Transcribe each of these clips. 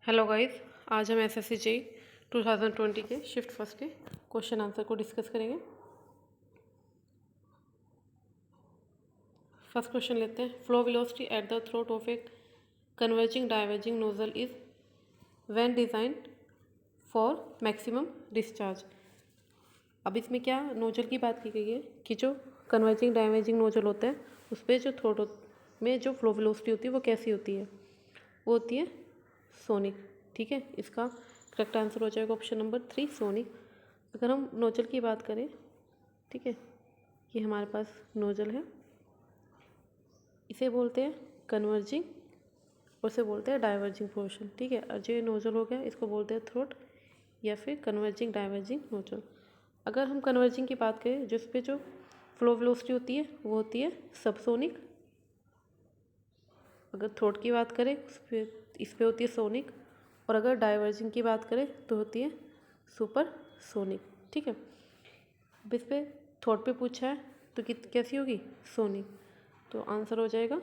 Hello guys, आज हम SSC JE 2020 के शिफ्ट फर्स्ट के क्वेश्चन आंसर को डिस्कस करेंगे। फर्स्ट क्वेश्चन लेते हैं। Flow velocity at the throat of a converging diverging nozzle is when design for maximum discharge. अब इसमें क्या नोजल की बात की गई है कि जो कन्वर्जिंग डाइवर्जिंग नोजल होता है उस पर जो थ्रोट में जो फ्लो वेलोसिटी होती है वो कैसी होती है, वो होती है सोनिक। ठीक है, इसका करेक्ट आंसर हो जाएगा ऑप्शन नंबर 3 सोनिक। अगर हम नोजल की बात करें, ठीक है, ये हमारे पास नोजल है, इसे बोलते हैं कन्वर्जिंग और इसे बोलते हैं डाइवर्जिंग पोर्शन। ठीक है, और जो ये नोजल हो गया इसको बोलते हैं थ्रोट या फिर कन्वर्जिंग डाइवर्जिंग नोजल। अगर हम कन्वर्जिंग की बात करें जिस पे जो फ्लो वेलोसिटी होती है वो होती है सबसोनिक। अगर थ्रोट की बात करें इस पे होती है सोनिक, और अगर डाइवर्जिंग की बात करें तो होती है सुपर सोनिक। ठीक है, अब इस पे थ्रोट पे पूछा है तो कैसी होगी सोनिक, तो आंसर हो जाएगा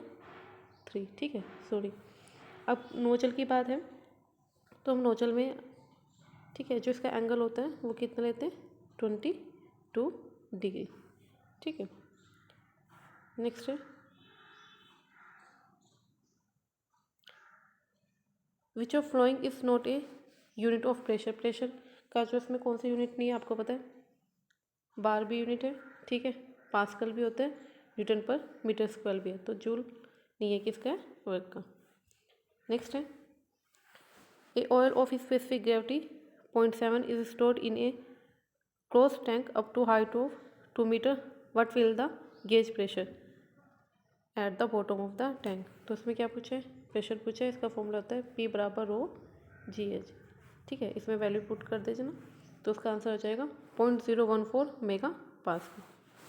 3। ठीक है, सोनिक। अब नोजल की बात है तो हम नोजल में, ठीक है, जो इसका एंगल होता है वो कितना लेते हैं 22 डिग्री। ठीक है, नेक्स्ट है which of flowing is not a unit of pressure. Pressure का जो इसमें कौन सा यूनिट नहीं है आपको पता है, बार भी यूनिट है, ठीक है, पास्कल भी होता है, न्यूटन पर मीटर स्क्वायर भी है, तो जूल नहीं है किसका है, वर्क का। नेक्स्ट है a oil of specific gravity 0.7 is stored in a close tank up to height of 2 metre, what will the gauge pressure at the bottom of the tank. तो इसमें क्या पूछा है, प्रेशर पूछा है, इसका फॉर्मूला होता है P बराबर रो जी एच। ठीक है, इसमें वैल्यू पुट कर दीजिए ना, तो उसका आंसर हो जाएगा 0.014 मेगा पास्कल।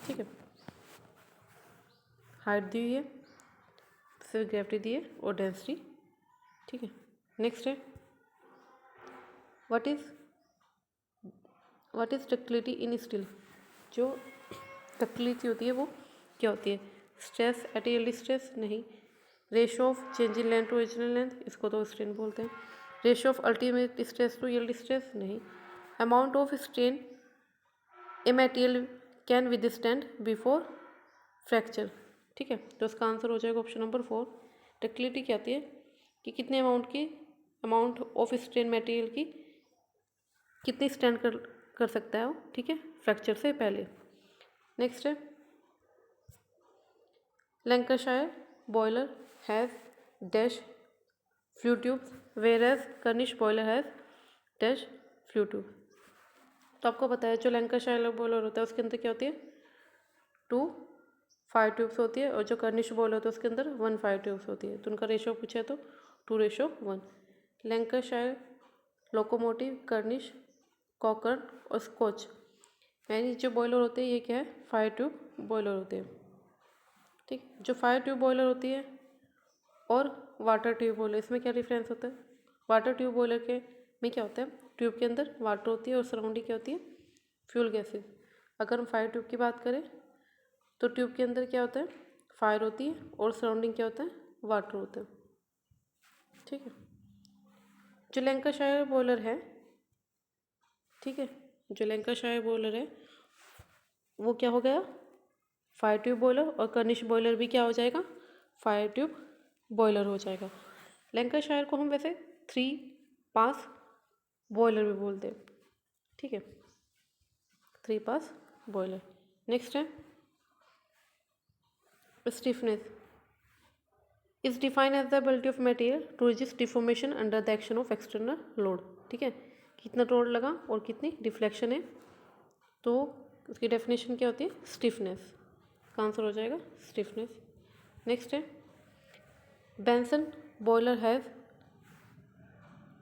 ठीक है, हाइट दी हुई है, सिर्फ ग्रेविटी दी है और डेंसिटी। ठीक है, नेक्स्ट है what is ductility in steel. जो डक्टिलिटी होती है वो क्या होती है, स्ट्रेस एट यील्ड स्ट्रेस नहीं, ratio of change in length to original length, इसको तो स्ट्रेन बोलते हैं, ratio of ultimate stress to yield stress नहीं, amount of strain a material can withstand before fracture. ठीक है, तो इसका आंसर हो जाएगा ऑप्शन नंबर 4। डक्टिलिटी क्या आती है कि कितने अमाउंट ऑफ स्ट्रेन मटेरियल की कितनी स्टैंड कर सकता है वो, ठीक है, फ्रैक्चर से पहले। नेक्स्ट है Lancashire boiler has dash flue tubes whereas Cornish boiler has dash flue tube. तो आपको पता है जो लैंकाशायर बॉयलर होता है उसके अंदर क्या होती है 2 5 ट्यूब्स होती है, और जो कर्निश बॉयलर होता है उसके अंदर 1 5 ट्यूब्स होती है, तो उनका रेशो पूछा है तो 2:1। लैंकाशायर लोकोमोटिव कर्निश कॉकर्न और स्कॉच, यानी जो बॉयलर होते हैं ये क्या है 5 ट्यूब बॉयलर होते हैं। ठीक, जो 5 ट्यूब बॉयलर होती है और वाटर ट्यूब बॉयलर, इसमें क्या डिफरेंस होता है, वाटर ट्यूब बॉयलर के में क्या होता है ट्यूब के अंदर वाटर होती है और सराउंडिंग क्या होती है फ्यूल गैसेज। अगर हम 5 ट्यूब की बात करें तो ट्यूब के अंदर क्या होता है फायर होती है और सराउंडिंग क्या होता है वाटर होता है। ठीक है, जो लैंकाशायर बॉयलर है, ठीक है, जो लैंकाशायर बॉयलर है वो क्या हो गया 5 ट्यूब बॉयलर, और कर्निश बॉयलर भी क्या हो जाएगा 5 ट्यूब बॉयलर हो जाएगा। लैंकाशायर को हम वैसे 3 पास बॉयलर भी बोलते हैं। ठीक है, 3 पास बॉयलर। नेक्स्ट है stiffness is defined as the ability of material to resist deformation under the action of external load. ठीक है, कितना लोड लगा और कितनी डिफ्लेक्शन है, तो उसकी डेफिनेशन क्या होती है स्टिफनेस, का आंसर हो जाएगा स्टिफनेस। नेक्स्ट है Benson boiler has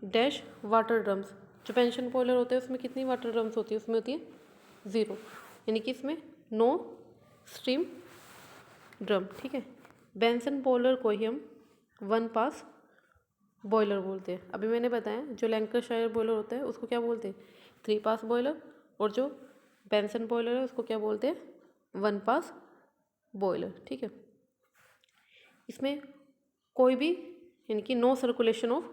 dash water drums. जो बेंसन बॉयलर होता है उसमें कितनी वाटर ड्रम्स होती है, उसमें होती है 0, यानी कि इसमें नो स्टीम ड्रम। ठीक है, बेंसन बॉयलर को ही हम 1 पास बॉयलर बोलते हैं। अभी मैंने बताया जो लैंकाशायर बॉयलर होता है उसको क्या बोलते हैं 3 पास बॉयलर, और जो बेंसन बॉयलर है उसको क्या बोलते हैं 1 पास बॉयलर। ठीक है, इसमें कोई भी यानी कि नो सर्कुलेशन ऑफ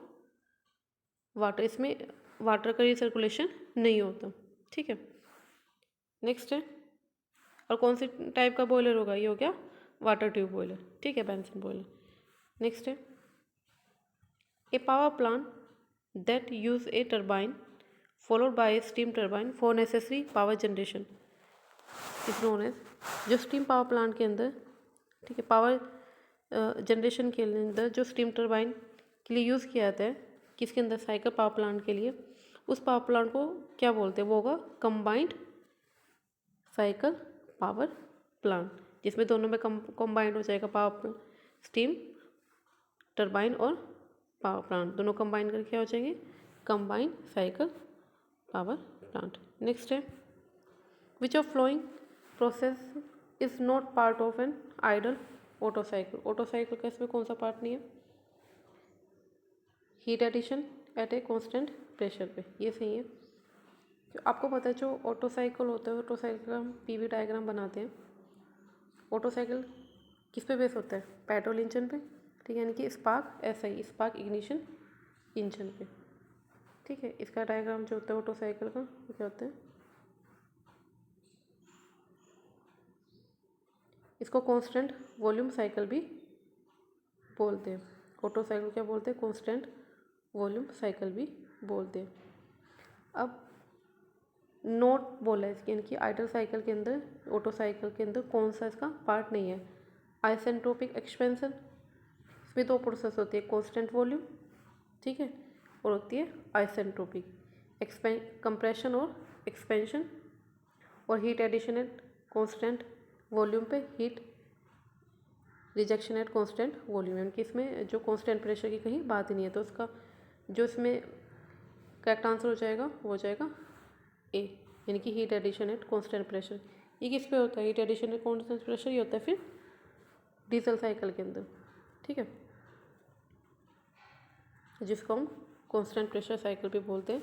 वाटर, इसमें वाटर का रिसर्कुलेशन नहीं होता, ठीक है। नेक्स्ट है, और कौन सी टाइप का बॉयलर होगा, ये हो गया वाटर ट्यूब बॉयलर, ठीक है, बेंसन बॉयलर। नेक्स्ट है, a power plant that use a turbine followed by a steam turbine for necessary power generation is known as, जो स्टीम पावर प्लांट के अंदर, ठीक है, पावर जनरेशन के अंदर जो स्टीम टर्बाइन के लिए यूज़ किया जाता है, किसके अंदर, साइकिल पावर प्लांट के लिए, उस पावर प्लांट को क्या बोलते हैं, वो होगा कंबाइंड साइकिल पावर प्लांट, जिसमें दोनों में कंबाइंड हो जाएगा पावर, स्टीम टर्बाइन और पावर प्लांट दोनों कंबाइन करके क्या हो जाएंगे, combined cycle power plant. Next है, which of flowing process is not part of an ideal Otto cycle, Otto cycle का इसमें कौन सा पार्ट नहीं है, heat addition at a constant pressure पे, ये सही है। जो आपको पता है, जो ऑटो साइकिल होता है, ऑटो साइकिल का हम पीवी डायग्राम बनाते हैं। ऑटो साइकिल किस पे बेस होता है, पेट्रोल इंजन पे, ठीक है, यानी कि स्पार्क, ऐसा ही स्पार्क इग्निशन इंजन पे, ठीक है। इसका डायग्राम जो होता है ऑटो साइकिल का, वो क्या होता है, इसको कांस्टेंट वॉल्यूम साइकिल भी बोलते हैं। ऑटो साइकिल क्या बोलते हैं, कांस्टेंट वॉल्यूम साइकिल भी बोलते हैं। अब नोट बोला है, यानी कि आइडल साइकिल के अंदर, ऑटो साइकिल के अंदर कौन सा इसका पार्ट नहीं है, आइसेंट्रोपिक एक्सपेंशन, इसमें दो प्रोसेस होती है, कांस्टेंट वॉल्यूम, ठीक है, और होती है आइसेंट्रोपिक कंप्रेशन और एक्सपेंशन, और heat addition at constant volume पे, heat rejection at constant volume, यानी कि इसमें जो कांस्टेंट प्रेशर की कहीं बात ही नहीं है, तो उसका जो इसमें करेक्ट आंसर हो जाएगा वो हो जाएगा ए, यानी कि heat addition at constant pressure. ये किस पे होता है, heat addition at constant pressure, ये होता है फिर डीजल साइकिल के अंदर, ठीक है, जिसको हम कांस्टेंट प्रेशर साइकिल भी बोलते हैं,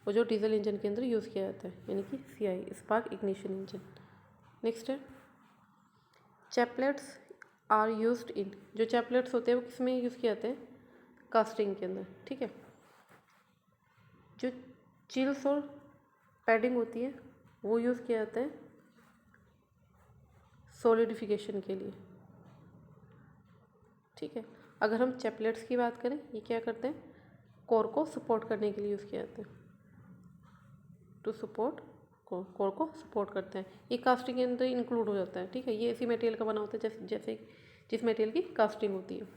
और जो डीजल इंजन के अंदर यूज़ किया जाता है, यानी कि CI, spark ignition engine. Next है, चैपलेट्स आर यूज्ड इन, जो चैपलेट्स होते हैं वो किस में यूज़ किए जाते हैं, कास्टिंग के अंदर, ठीक है। जो चिल्स और पैडिंग होती है वो यूज़ किया जाता है सॉलिडिफिकेशन के लिए, ठीक है। अगर हम चैपलेट्स की बात करें, ये क्या करते हैं, कोर को सपोर्ट करने के लिए यूज़ किया जाता है, टू सपोर्ट कोर को सपोर्ट करते हैं, ये कास्टिंग के अंदर इंक्लूड हो जाता है, ठीक है। ये इसी मटेरियल का बना होता है जैसे जैसे जिस मटेरियल की कास्टिंग होती है।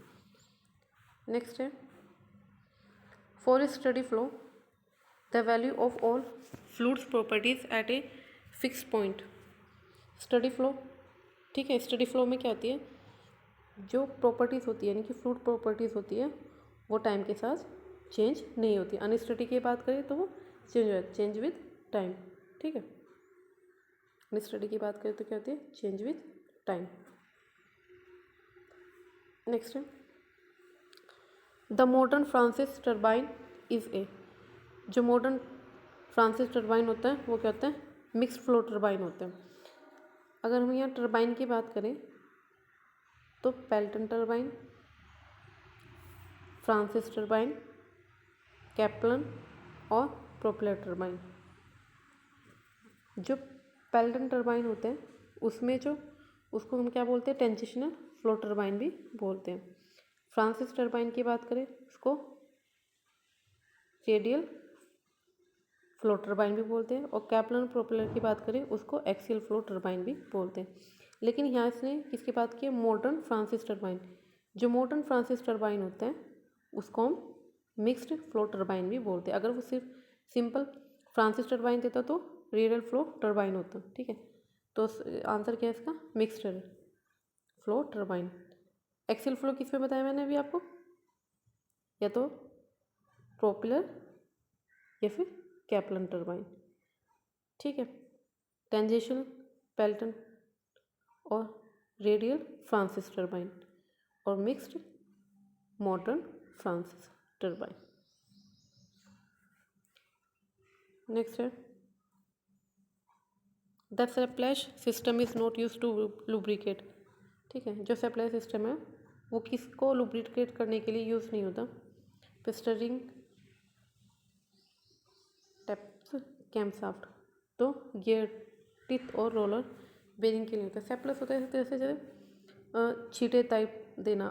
नेक्स्ट है, for steady flow the value of all fluids properties at a fixed point, steady flow, ठीक है। स्टडी फ्लो में क्या होती है, जो प्रॉपर्टीज़ होती है, यानी कि फ्लूइड प्रॉपर्टीज़ होती है, वो टाइम के साथ चेंज नहीं होती। अनस्टडी की बात करें तो वो चेंज हो जाती है, चेंज विद टाइम, ठीक है। अनस्टडी की बात करें तो क्या होती है, चेंज विद टाइम। नेक्स्ट है, the modern Francis turbine is a, जो मॉडर्न फ्रांसिस टर्बाइन होता है वो क्या होता है, मिक्स्ड फ्लो टर्बाइन होता है। अगर हम यहाँ टर्बाइन की बात करें तो Pelton turbine, Francis turbine, Kaplan और प्रोपेलर टर्बाइन। जो पेल्टन टर्बाइन होते हैं उसमें जो, उसको हम क्या बोलते हैं, ट्रांजिशनल फ्लो टर्बाइन भी बोलते हैं। फ्रांसिस टर्बाइन की बात करें उसको रेडियल फ्लो टर्बाइन भी बोलते हैं, और कैप्लन प्रोपेलर की बात करें उसको एक्सियल फ्लो टर्बाइन भी बोलते हैं। लेकिन यहाँ इसने किसकी बात की है, मॉडर्न फ्रांसिस टर्बाइन। जो मॉडर्न फ्रांसिस टर्बाइन होता है उसको हम मिक्स्ड फ्लो टर्बाइन भी बोलते हैं। अगर वो सिर्फ सिंपल फ्रांसिस टर्बाइन देता तो रेडियल फ्लो टर्बाइन होता, ठीक है। तो आंसर क्या है इसका, mixed flow turbine. Axial flow किस में बताया मैंने अभी आपको, या तो प्रोपेलर या फिर कैप्लन टर्बाइन, ठीक है। ट्रांजिशनल पेल्टन और रेडियल फ्रांसिस टर्बाइन, और mixed modern Francis turbine. Next है, the splash system is not use to lubricate, ठीक है। जो सेप्लैश सिस्टम है वो किसको लुब्रिकेट करने के लिए यूज़ नहीं होता, पिस्टरिंग स्टेप्स कैमशाफ्ट तो गियर टिथ और रोलर बेरिंग के लिए होता है। सेपलेस होता है इस तरह से जैसे छींटे टाइप देना।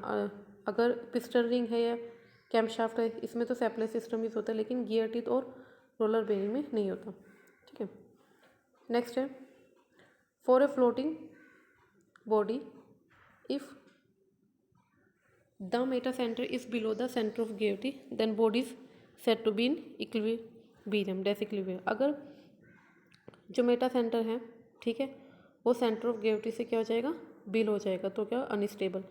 अगर पिस्टन रिंग है या कैमशाफ्ट है इसमें तो सेपलेस सिस्टम यूज होता है, लेकिन गियर टिथ और रोलर बेरिंग में नहीं होता। ठीक है, नेक्स्ट है for a floating body if the meta centre is below the centre of gravity then body is said to be in equilibrium disequilibrium. अगर जो मेटा सेंटर है, ठीक है, वो सेंटर ऑफ ग्रेविटी से क्या हो जाएगा, बिलो हो जाएगा, तो क्या अनस्टेबल।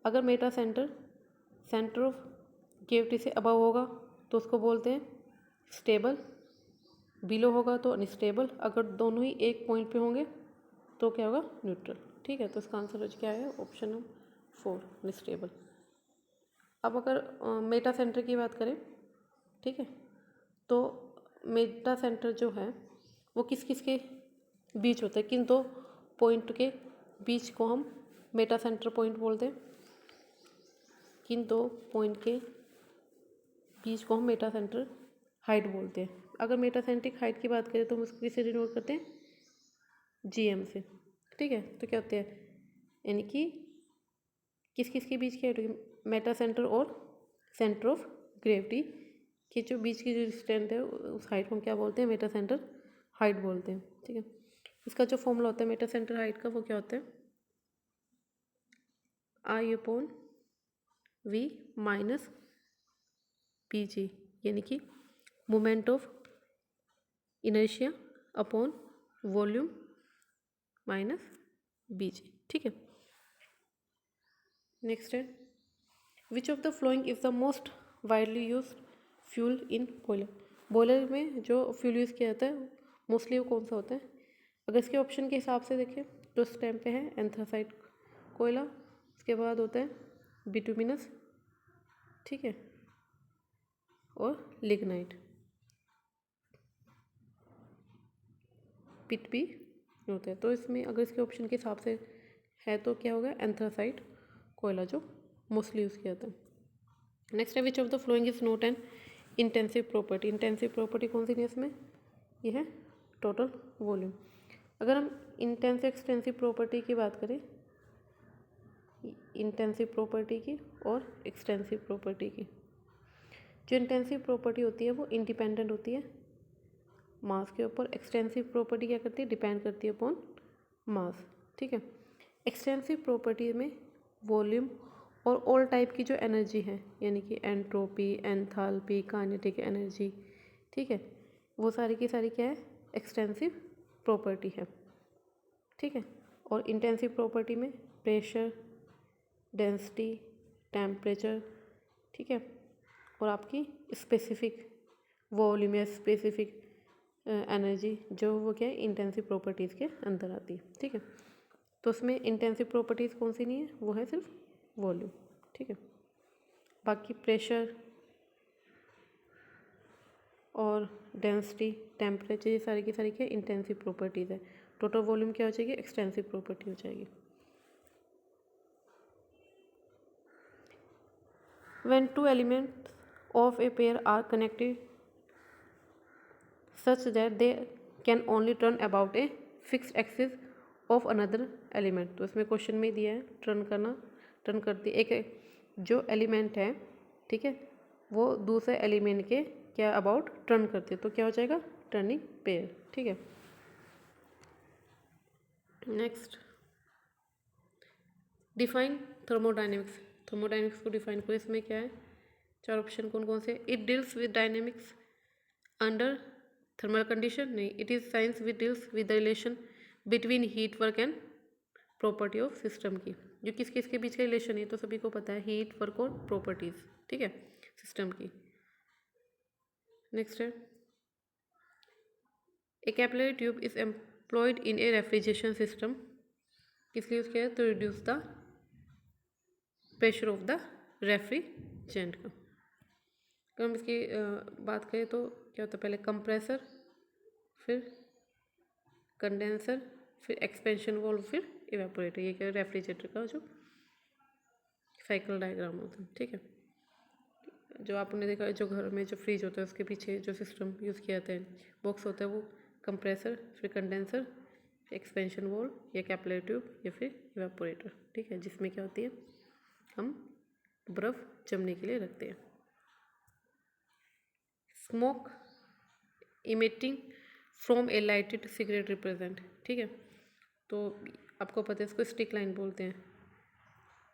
अगर Meta centre centre of gravity से अबव होगा तो उसको बोलते हैं स्टेबल, बिलो होगा तो अनस्टेबल, अगर दोनों ही एक पॉइंट पे होंगे तो क्या होगा, न्यूट्रल। ठीक है, तो इसका आंसर क्या है, ऑप्शन नंबर 4 अनस्टेबल। अब अगर मेटा सेंटर की बात करें, ठीक है, तो मेटा सेंटर जो है वो किस किस के बीच होता है, किन दो पॉइंट के बीच को हम मेटा सेंटर पॉइंट बोलते हैं, किन दो पॉइंट के बीच को हम मेटा सेंटर हाइट बोलते हैं। अगर मेटा सेंट्रिक हाइट की बात करें तो हम उसको किससे डिनोट करते हैं, GM से। ठीक है, तो क्या होते हैं, यानी कि किस किस के बीच के मेटा सेंटर और सेंटर ऑफ ग्रेविटी के जो बीच की जो डिस्टेंस है उस हाइट को हम क्या बोलते हैं, मेटा सेंटर हाइट बोलते हैं। ठीक है, इसका जो फॉर्मूला होता है मेटा सेंटर हाइट का वो क्या होता है, I/V माइनस PG, यानी कि moment of inertia upon volume minus BG। ठीक है, नेक्स्ट है which of the following is the most widely use fuel in boiler. Boiler में जो फ्यूल यूज़ किया जाता है मोस्टली वो कौन सा होता है। अगर इसके ऑप्शन के हिसाब से देखें तो इस टाइम पे है एंथ्रासाइट कोयला, उसके बाद होता है बिटुमिनस, ठीक है, और लिग्नाइट, पिट भी होता है। तो इसमें अगर इसके ऑप्शन के हिसाब से है तो क्या होगा, एंथ्रासाइट कोयला जो मोस्टली यूज़ किया जाता है। नेक्स्ट है which of the following is note N intensive property. Intensive property कौन सी है इसमें, ये है टोटल वॉल्यूम। अगर हम इंटेंसिव एक्सटेंसिव प्रॉपर्टी की बात करें, इंटेंसिव प्रॉपर्टी की और एक्सटेंसिव प्रॉपर्टी की, जो इंटेंसिव प्रॉपर्टी होती है वो इंडिपेंडेंट होती है मास के ऊपर। एक्सटेंसिव प्रॉपर्टी क्या करती है, डिपेंड करती है अपॉन मास। ठीक है, एक्सटेंसिव प्रॉपर्टी में वॉल्यूम और ऑल टाइप की जो एनर्जी है, यानी कि एंट्रोपी, एंथैल्पी, काइनेटिक एनर्जी, ठीक है, वो सारी की सारी क्या है, एक्सटेंसिव प्रॉपर्टी है। ठीक है, और इंटेंसिव प्रॉपर्टी में प्रेशर, डेंसिटी, टेम्परेचर, ठीक है, और आपकी स्पेसिफिक वॉल्यूम या स्पेसिफिक एनर्जी जो वो क्या है इंटेंसिव प्रॉपर्टीज़ के अंदर आती है। ठीक है, तो उसमें इंटेंसिव प्रॉपर्टीज़ कौन सी नहीं है, वो है सिर्फ वॉल्यूम। ठीक है, बाकी प्रेशर और डेंसिटी, टेम्परेचर, ये सारी की सारी क्या इंटेंसिव प्रॉपर्टीज़ है। टोटल वॉल्यूम क्या हो जाएगी, एक्सटेंसिव प्रॉपर्टी हो जाएगी। When two elements of a pair are connected such that they can only turn about a fixed axis of another element. तो इसमें क्वेश्चन में दिया है टर्न करना, टर्न करती एक जो एलिमेंट है, ठीक है, वो दूसरे एलिमेंट के क्या अबाउट टर्न करती है, तो क्या हो जाएगा, टर्निंग पेयर। ठीक है, नेक्स्ट डिफाइन थर्मोडाइनमिक्स। थर्मोडाइनमिक्स को डिफाइन करो। इसमें क्या है, चार ऑप्शन कौन कौन से। It deals with dynamics under thermal condition, नहीं। It is science with deals with the relation between heat work and property of system की, जो किस किस के बीच का रिलेशन है तो सभी को पता है, हीट वर्क और प्रॉपर्टीज़, ठीक है, सिस्टम की। नेक्स्ट है a capillary tube is employed in a refrigeration system, किस लिए यूज़ किया है, to reduce the pressure of the refrigerant का। अगर हम इसकी बात करें तो क्या होता है, पहले कंप्रेसर, फिर कंडेंसर, फिर एक्सपेंशन वाल्व, फिर इवेपोरेटर। ये क्या रेफ्रिजरेटर का जो साइकिल डायग्राम होता है। ठीक है, जो आपने देखा है, जो घर में जो फ्रिज होता है उसके पीछे जो सिस्टम यूज़ किया जाता है, बॉक्स होता है, वो कंप्रेसर, फिर कंडेंसर, एक्सपेंशन वॉल या कैपिलरी ट्यूब या फिर इवेपोरेटर, ठीक है, जिसमें क्या होती है, हम बर्फ़ जमने के लिए रखते हैं। Smoke emitting from A lighted cigarette represent, ठीक है, तो आपको पता है इसको स्टिक लाइन बोलते हैं।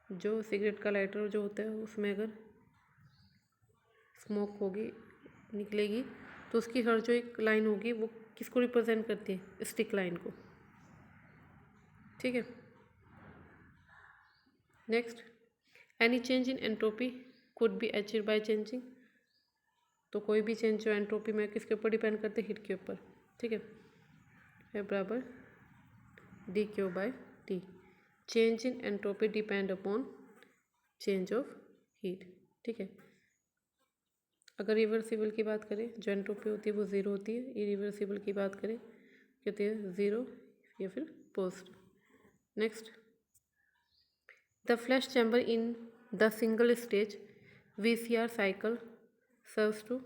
जो सिगरेट का लाइटर जो होता है उसमें अगर स्मोक होगी, निकलेगी, तो उसकी हर जो एक लाइन होगी वो किसको रिप्रेजेंट करती है, स्टिक लाइन को, ठीक है। Next, any change in entropy could be achieved by changing, तो कोई भी चेंज जो एंट्रोपी में किसके ऊपर डिपेंड करते हैं, हीट के ऊपर, ठीक है बराबर D Q by T. Change in entropy depend upon change of heat, ठीक है। अगर रिवर्सिबल की बात करें, जो एंट्रोपी होती है वो ज़ीरो होती है। इरिवर्सिबल की बात करें क्या होती है, ज़ीरो या फिर positive. Next, the flash chamber in the single stage VCR cycle serves to,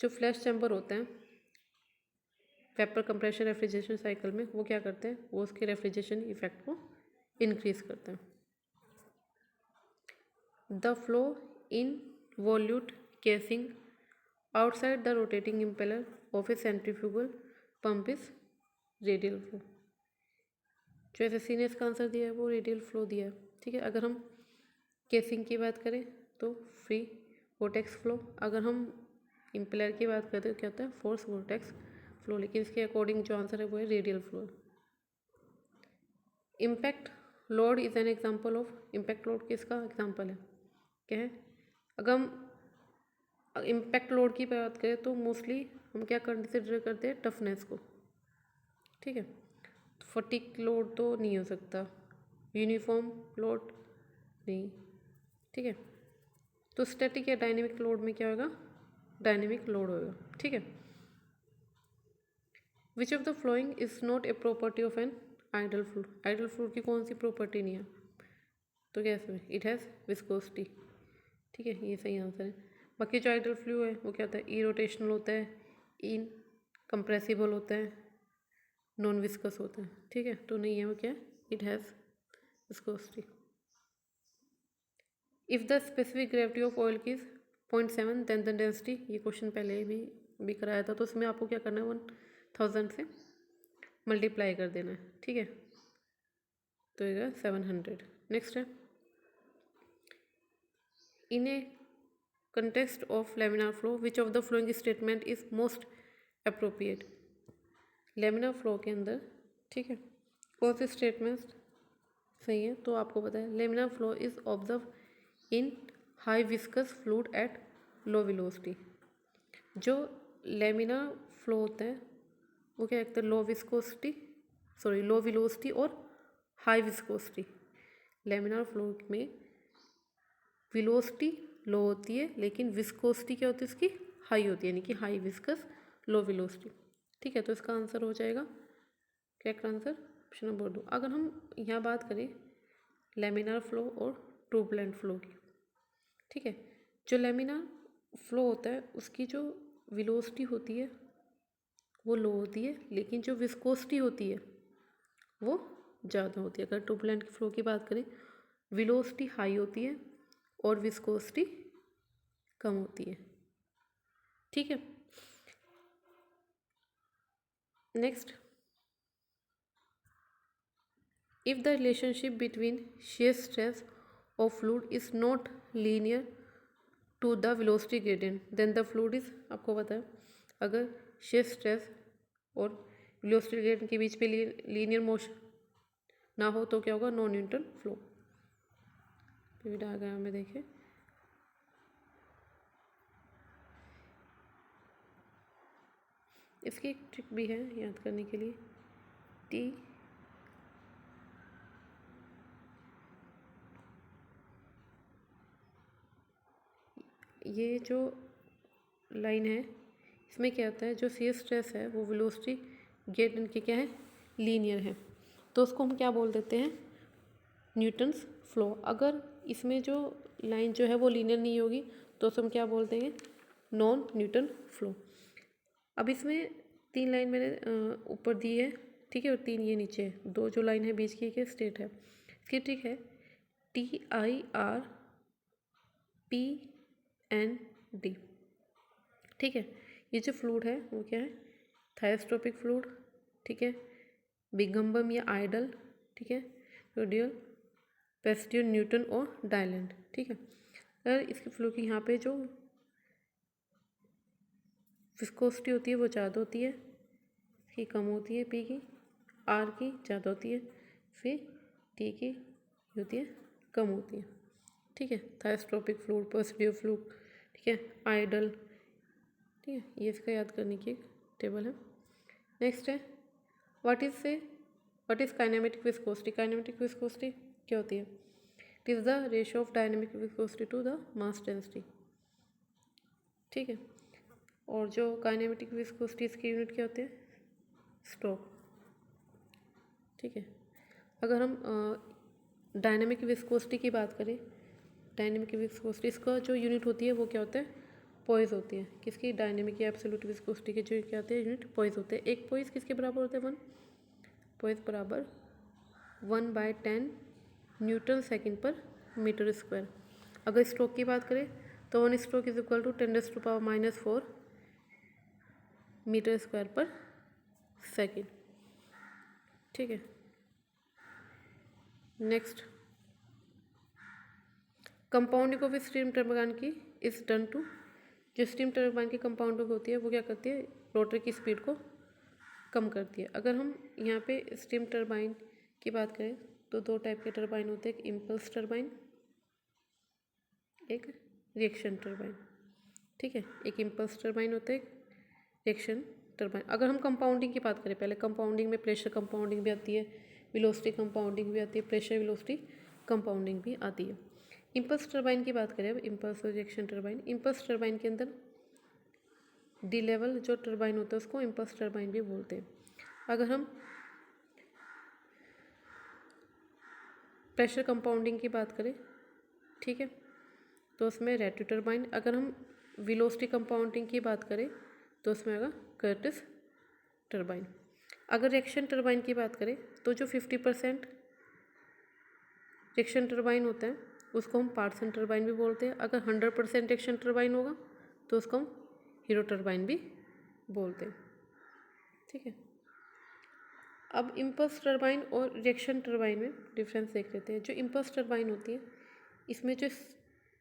जो फ्लैश चैम्बर होते हैं वेपर कंप्रेशन रेफ्रिजरेशन साइकिल में, वो क्या करते हैं, वो उसके रेफ्रिजरेशन इफेक्ट को इंक्रीज करते हैं। The flow in वॉल्यूट casing outside the rotating impeller of a centrifugal pump is radial flow, जो एसएससी ने इसका आंसर दिया है वो रेडियल फ्लो दिया है, ठीक है। अगर हम केसिंग की बात करें तो फ्री वोर्टेक्स फ्लो, अगर हम इम्पेलर की बात करते हैं क्या होता है, फोर्स वोर्टेक्स फ्लो, लेकिन इसके अकॉर्डिंग जो आंसर है वो है radial flow. Impact load is an example of, impact load किसका एग्जाम्पल है, क्या है। अगर हम इम्पैक्ट लोड की बात करें तो मोस्टली हम क्या कंसिडर करते हैं, टफनेस को, ठीक है। तो फटीक लोड तो नहीं हो सकता, यूनिफॉर्म लोड नहीं, ठीक है। तो स्टैटिक या डायनेमिक लोड में क्या होगा, डायनेमिक लोड होगा, ठीक है। Which of the following is not a property of an ideal fluid, ideal fluid की कौन सी प्रॉपर्टी नहीं है, तो क्या है, इट हैज़ विस्कोसिटी, ठीक है, ये सही आंसर है। बाकी जो आइडल फ्लू है वो क्या होता है, इरोटेशनल होता है, इन कंप्रेसिबल होता है, नॉन विस्कस होता है, ठीक है, तो नहीं है वो क्या है, it has viscosity. If the specific gravity of oil की 0.7 देन द डेंसिटी, ये क्वेश्चन पहले भी कराया था, तो उसमें आपको क्या करना है, 1000 से मल्टीप्लाई कर देना है, ठीक है, तो ये 700। नेक्स्ट है, इन ए context of laminar flow which of the following statement is most appropriate, laminar flow के अंदर, ठीक है, कौन से स्टेटमेंट्स सही है, तो आपको पता है laminar flow is observed in high viscous fluid at low velocity, जो laminar flow होता है वो क्या कहते हैं, लो वेलोसिटी और हाई विस्कोसिटी। laminar flow में वेलोसिटी लो होती है लेकिन विस्कोसिटी क्या होती है इसकी, हाई होती है, यानी कि हाई विस्कस लो वेलोसिटी, ठीक है। तो इसका आंसर हो जाएगा, करेक्ट आंसर ऑप्शन नंबर 2। अगर हम यहाँ बात करें लैमिनार फ्लो और टर्बुलेंट फ्लो की, ठीक है, जो लैमिनार फ्लो होता है उसकी जो वेलोसिटी होती है वो लो होती है, लेकिन जो विस्कोसिटी होती है वो ज़्यादा होती है। अगर टर्बुलेंट फ्लो की बात करें, वेलोसिटी हाई होती है और विस्कोसिटी कम होती है, ठीक है। Next, if the relationship between shear stress of fluid is not linear to the velocity gradient then the fluid is, आपको पता है अगर shear स्ट्रेस और वेलोसिटी ग्रेडियंट के बीच पे लीनियर मोशन ना हो तो क्या होगा, नॉन न्यूटन फ्लो। डायग्राम में देखें, इसकी एक ट्रिक भी है याद करने के लिए, टी ये जो लाइन है इसमें क्या होता है, जो shear स्ट्रेस है वो वेलोसिटी ग्रेडियंट के क्या है, लीनियर है, तो उसको हम क्या बोल देते हैं, न्यूटन्स फ्लो। अगर इसमें जो लाइन जो है वो लीनियर नहीं होगी तो उसे हम क्या बोल देंगे, नॉन न्यूटन फ्लो। अब इसमें 3 लाइन मैंने ऊपर दी है, ठीक है, और 3 ये नीचे है। 2 जो लाइन है बीच की एक स्टेट है इसकी, ठीक है, TIRPND, ठीक है। ये जो फ्लूइड है वो क्या है, थायरोस्कोपिक फ्लूइड, ठीक है, बिगम्बम या आइडल, ठीक है, रेडियल, पेस्टियर, न्यूटन और डायलैंड, ठीक है। अगर इसके फ्लो की यहाँ पे जो विस्कोसिटी होती है वो ज़्यादा होती है, की कम होती है, पी की, आर की ज़्यादा होती है, फिर टी की होती है कम होती है, ठीक है। थायरोस्कोपिक फ्लूइड, पेस्टियर फ्लूइड, ठीक है, आइडल, ठीक है, ये इसका याद करने की एक टेबल है। नेक्स्ट है what is kinematic viscosity. Kinematic viscosity क्या होती है, it is the ratio of dynamic viscosity to the mass density, ठीक है। और जो काइनेमेटिक विस्कोसिटी इसकी यूनिट क्या होती है, स्ट्रोक, ठीक है। अगर हम डायनेमिक विस्कोसिटी की बात करें, डायनेमिक विस्कोसिटी इसका जो यूनिट होती है वो क्या होता है, पॉइज होती है। किसकी, डायनेमिक या एब्सोल्यूट विस्कोसिटी के जो क्या होते हैं यूनिट, पॉइज होते हैं। एक पॉइज किसके बराबर होते हैं, 1 पॉइज बराबर 1/10 न्यूटन सेकेंड पर मीटर स्क्वायर। अगर स्ट्रोक की बात करें तो 1 stoke is equal to 10⁻⁻⁴ metre square पर सेकेंड, ठीक है। Next, compounding of steam turbine की इज डन टू, जो स्टीम टर्बाइन की कंपाउंडिंग होती है वो क्या करती है, रोटर की स्पीड को कम करती है। अगर हम यहाँ पे स्टीम टर्बाइन की बात करें तो 2 टाइप के टर्बाइन होते हैं, एक इम्पल्स टर्बाइन, एक रिएक्शन टर्बाइन, ठीक है। एक इम्पल्स टर्बाइन होता है, एक रिएक्शन टर्बाइन। अगर हम कंपाउंडिंग की बात करें, पहले कंपाउंडिंग में प्रेशर कंपाउंडिंग भी आती है, वेलोसिटी कंपाउंडिंग भी आती है, प्रेशर वेलोसिटी कंपाउंडिंग भी आती है। इम्पल्स टर्बाइन की बात करें अब, इम्पल्स और रिएक्शन टर्बाइन। इम्पल्स टर्बाइन के अंदर डी लेवल जो टर्बाइन होता है उसको इम्पल्स टर्बाइन भी बोलते हैं। अगर हम प्रेशर कंपाउंडिंग की बात करें, ठीक है, तो उसमें रेटू टर्बाइन। अगर हम वेलोसिटी कंपाउंडिंग की बात करें तो उसमें आएगा कर्टिस टर्बाइन। अगर रिएक्शन टर्बाइन की बात करें तो जो 50% रिएक्शन टर्बाइन होता है उसको हम पार्सन टर्बाइन भी बोलते हैं। अगर 100% रिएक्शन टर्बाइन होगा तो उसको हम हीरो टर्बाइन भी बोलते हैं, ठीक है। अब इम्पल्स टर्बाइन और रिएक्शन टर्बाइन में डिफरेंस देख लेते हैं। जो इम्पल्स टर्बाइन होती है इसमें जो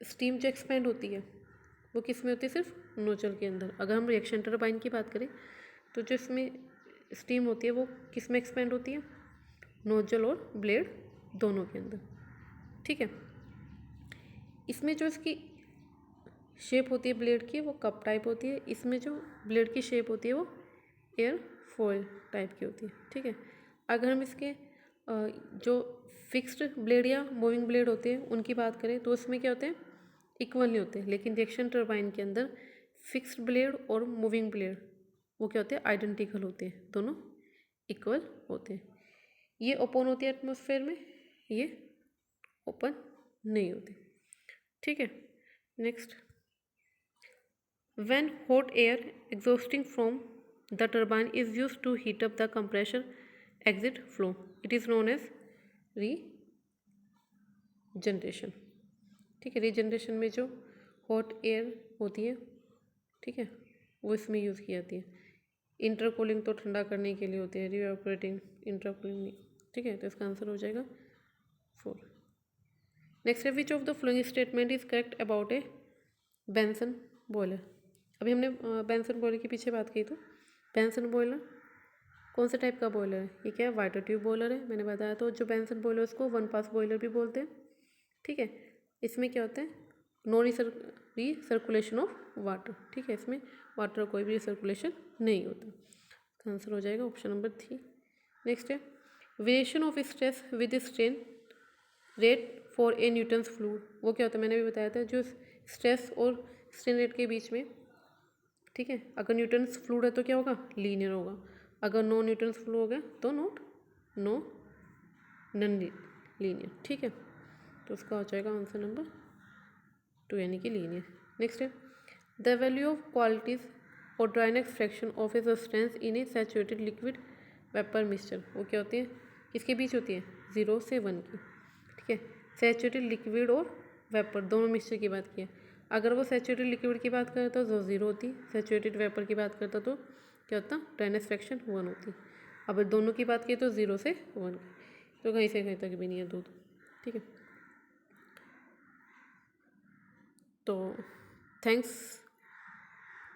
स्टीम जो एक्सपेंड होती है वो किस में होती है, सिर्फ नोजल के अंदर। अगर हम रिएक्शन टर्बाइन की बात करें तो जो इसमें स्टीम होती है वो किस में एक्सपेंड होती है, नोजल और ब्लेड दोनों के अंदर, ठीक है। इसमें जो इसकी शेप होती है ब्लेड की वो कप टाइप होती है, इसमें जो ब्लेड की शेप होती है वो एयर फॉयल टाइप की होती है, ठीक है। अगर हम इसके जो फिक्स्ड ब्लेड या मूविंग ब्लेड होते हैं उनकी बात करें तो उसमें क्या होते हैं, इक्वल नहीं होते। लेकिन रिएक्शन टर्बाइन के अंदर फिक्स्ड ब्लेड और मूविंग ब्लेड वो क्या होते हैं, आइडेंटिकल होते हैं, दोनों इक्वल होते हैं। ये ओपन होती है एटमॉस्फेयर में, ये ओपन नहीं होती, ठीक है। Next, when hot air exhausting from the turbine is used to heat up the compressor exit flow, it is known as regeneration, ठीक है। रीजनरेशन में जो हॉट एयर होती है, ठीक है, वो इसमें यूज़ की जाती है। इंटरकूलिंग तो ठंडा करने के लिए होती है, रिवेपोरेटिंग इंटरकूलिंग नहीं, ठीक है। तो इसका आंसर हो जाएगा 4। नेक्स्ट है which of the following statement is correct about A Benson boiler. अभी हमने बेंसन बॉयलर के पीछे बात की, तो बेंसन बॉयलर कौन से टाइप का बॉयलर है, ये क्या है, वाटर ट्यूब बॉयलर है, मैंने बताया। तो जो बेंसन बॉयलर उसको 1 पास बॉयलर भी बोलते हैं, ठीक है। इसमें क्या होता है, नो रिसर्कुलेशन ऑफ वाटर, ठीक है, इसमें वाटर कोई भी रिसर्कुलेशन नहीं होता। आंसर हो जाएगा ऑप्शन नंबर 3। नेक्स्ट है variation of stress with strain rate for a Newton's fluid, वो क्या होता है, मैंने भी बताया था, जो स्ट्रेस और स्ट्रेन रेट के बीच में, ठीक है। अगर न्यूटन्स फ्लूइड है तो क्या होगा, लीनियर होगा। अगर नो न्यूटन्स फ्लू हो गया तो नॉन लीनियर, ठीक है। तो उसका हो जाएगा आंसर नंबर 2 यानी कि लीनियर। नेक्स्ट है द वैल्यू ऑफ क्वालिटीज और dryness fraction of a substance in A saturated liquid vapour mixture, वो क्या होती है, किसके बीच होती है, 0 से 1 की। ठीक है, सैचुरेटेड लिक्विड और वेपर दोनों मिक्सचर की बात की है। अगर वो सैचुरेटेड लिक्विड की बात करता तो 0 होती, सैचुरेटेड वेपर की बात करता तो क्या होता, ड्राइनेस फ्रैक्शन 1 होती। अब दोनों की बात की तो 0 से 1 की, तो कहीं से कहीं तक भी नहीं है दूध। ठीक है, तो थैंक्स